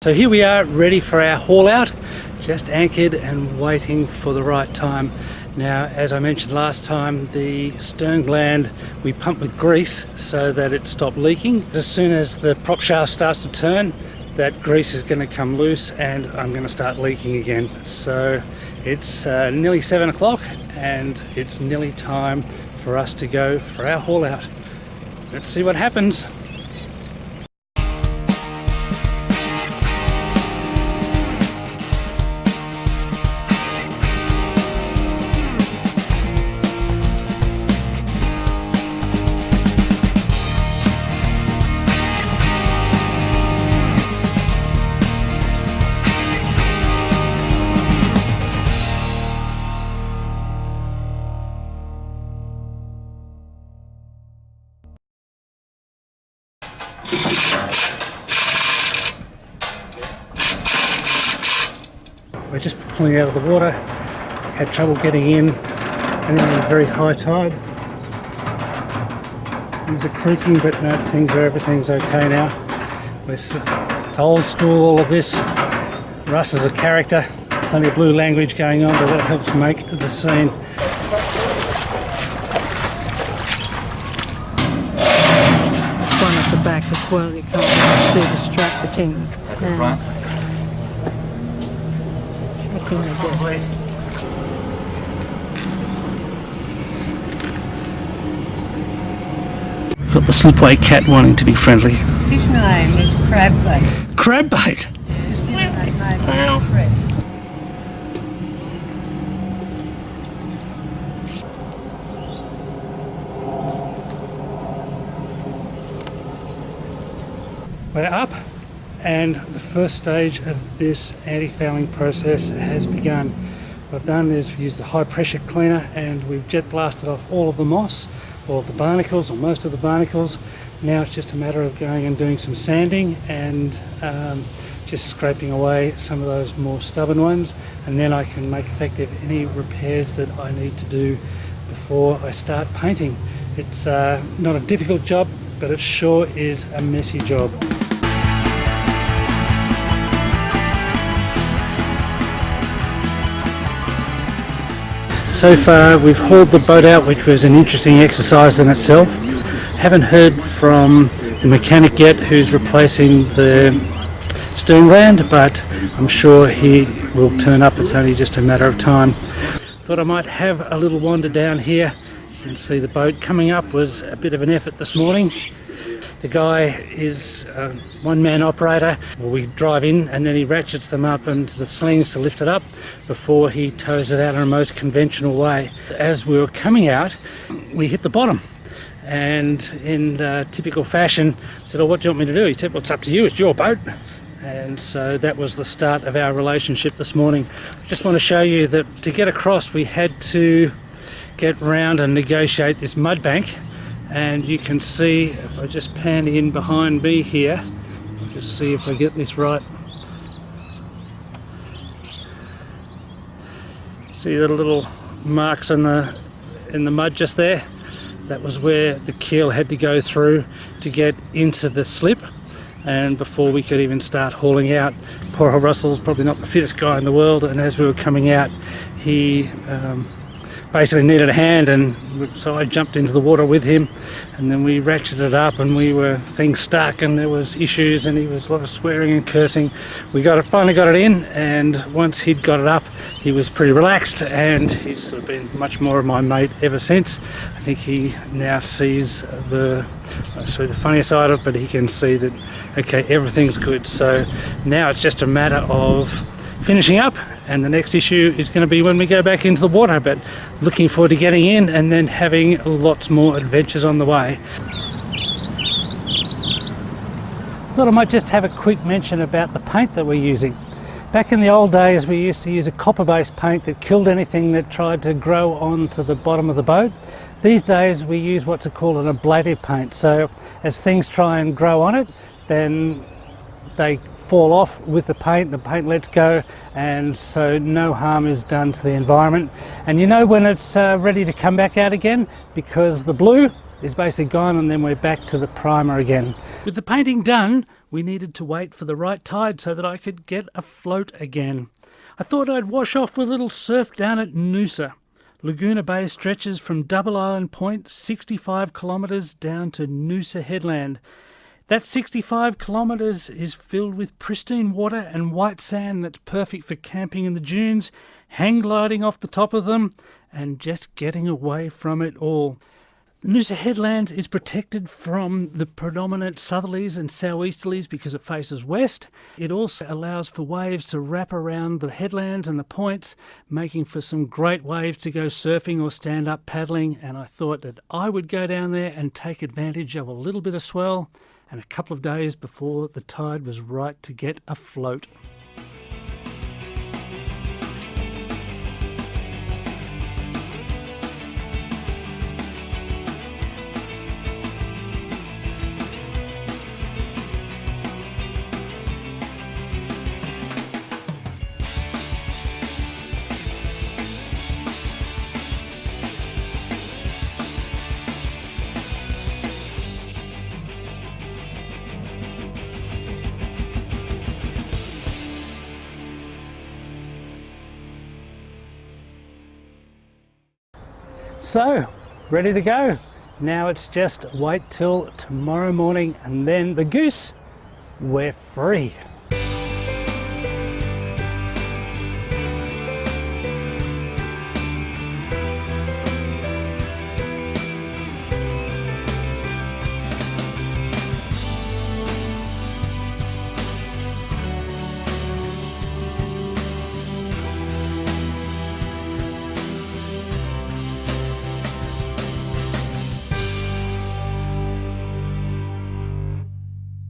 So here we are, ready for our haul out, just anchored and waiting for the right time. Now, as I mentioned last time, the stern gland we pump with grease so that it stopped leaking. As soon as the prop shaft starts to turn, that grease is going to come loose and I'm going to start leaking again. So it's nearly 7 o'clock and it's nearly time for us to go for our haul out. Let's see what happens. We're just pulling out of the water, had trouble getting in, and then a very high tide. Things are creaking, but no, everything's okay now. It's old school, all of this. Russ is a character, plenty of blue language going on, but that helps make the scene. One at the back as well, you can't see the strap, the thing. Got the slipway cat wanting to be friendly. His name is Crabbait. Crabbait? Wow. We're up, and the first stage of this anti-fouling process has begun. What I've done is used the high pressure cleaner and we've jet blasted off all of the moss, all of the barnacles, or most of the barnacles. Now it's just a matter of going and doing some sanding and just scraping away some of those more stubborn ones, and then I can make effective any repairs that I need to do before I start painting. It's not a difficult job, but it sure is a messy job. So far we've hauled the boat out, which was an interesting exercise in itself. Haven't heard from the mechanic yet who's replacing the stern gland, but I'm sure he will turn up. It's only just a matter of time. Thought I might have a little wander down here. You can see the boat coming up was a bit of an effort this morning. The guy is a one-man operator. Well, we drive in and then he ratchets them up into the slings to lift it up before he tows it out in a most conventional way. As we were coming out, we hit the bottom. And in typical fashion, I said, "Oh, what do you want me to do?" He said, "Well, it's up to you, it's your boat." And so that was the start of our relationship this morning. I just want to show you that to get across, we had to get round and negotiate this mud bank. And you can see, if I just pan in behind me here, just see if I get this right. See the little marks in the mud just there? That was where the keel had to go through to get into the slip, and before we could even start hauling out. Poor old Russell's probably not the fittest guy in the world, and as we were coming out, he basically needed a hand, and so I jumped into the water with him, and then we ratcheted it up, and things stuck, and there was issues, and he was a lot of swearing and cursing. We finally got it in, and once he'd got it up, he was pretty relaxed, and he's sort of been much more of my mate ever since. I think he now sees the funnier side of it, but he can see that, okay, everything's good. So now it's just a matter of finishing up, and the next issue is going to be when we go back into the water, but looking forward to getting in and then having lots more adventures on the way. Thought I might just have a quick mention about the paint that we're using. Back in the old days, we used to use a copper-based paint that killed anything that tried to grow onto the bottom of the boat. These days we use what's called an ablative paint, so as things try and grow on it, then they fall off with the paint lets go, and so no harm is done to the environment. And you know when it's ready to come back out again, because the blue is basically gone and then we're back to the primer again. With the painting done, we needed to wait for the right tide so that I could get afloat again. I thought I'd wash off with a little surf down at Noosa. Laguna Bay stretches from Double Island Point 65 kilometres down to Noosa Headland. That 65 kilometres is filled with pristine water and white sand that's perfect for camping in the dunes, hang gliding off the top of them, and just getting away from it all. The Noosa Headlands is protected from the predominant southerlies and southeasterlies because it faces west. It also allows for waves to wrap around the headlands and the points, making for some great waves to go surfing or stand up paddling. And I thought that I would go down there and take advantage of a little bit of swell, and a couple of days before the tide was right to get afloat. So, ready to go. Now it's just wait till tomorrow morning and then the goose, we're free.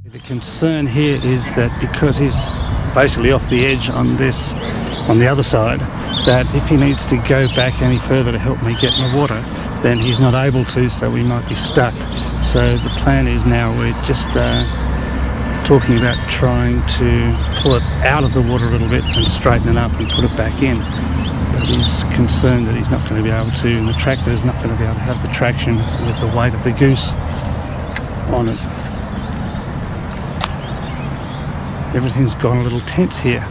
The concern here is that because he's basically off the edge on the other side, that if he needs to go back any further to help me get in the water, then he's not able to, so we might be stuck. So the plan is now we're just talking about trying to pull it out of the water a little bit and straighten it up and put it back in. But he's concerned that he's not going to be able to, and the tractor is not going to be able to have the traction with the weight of the goose on it. Everything's gone a little tense here.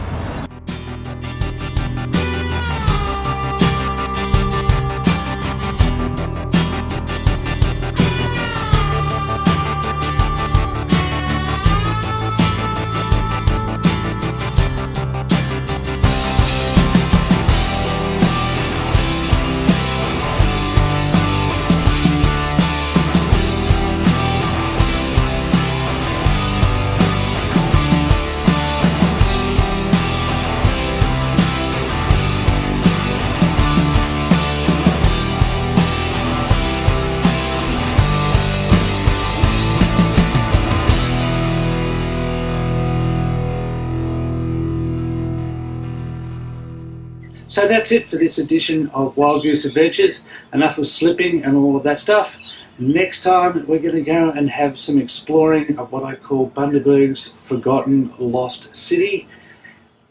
So that's it for this edition of Wildgoose Adventures. Enough of slipping and all of that stuff. Next time we're going to go and have some exploring of what I call Bundaberg's Forgotten Lost City.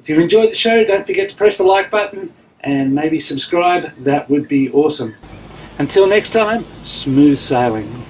If you've enjoyed the show, don't forget to press the like button and maybe subscribe. That would be awesome. Until next time, smooth sailing.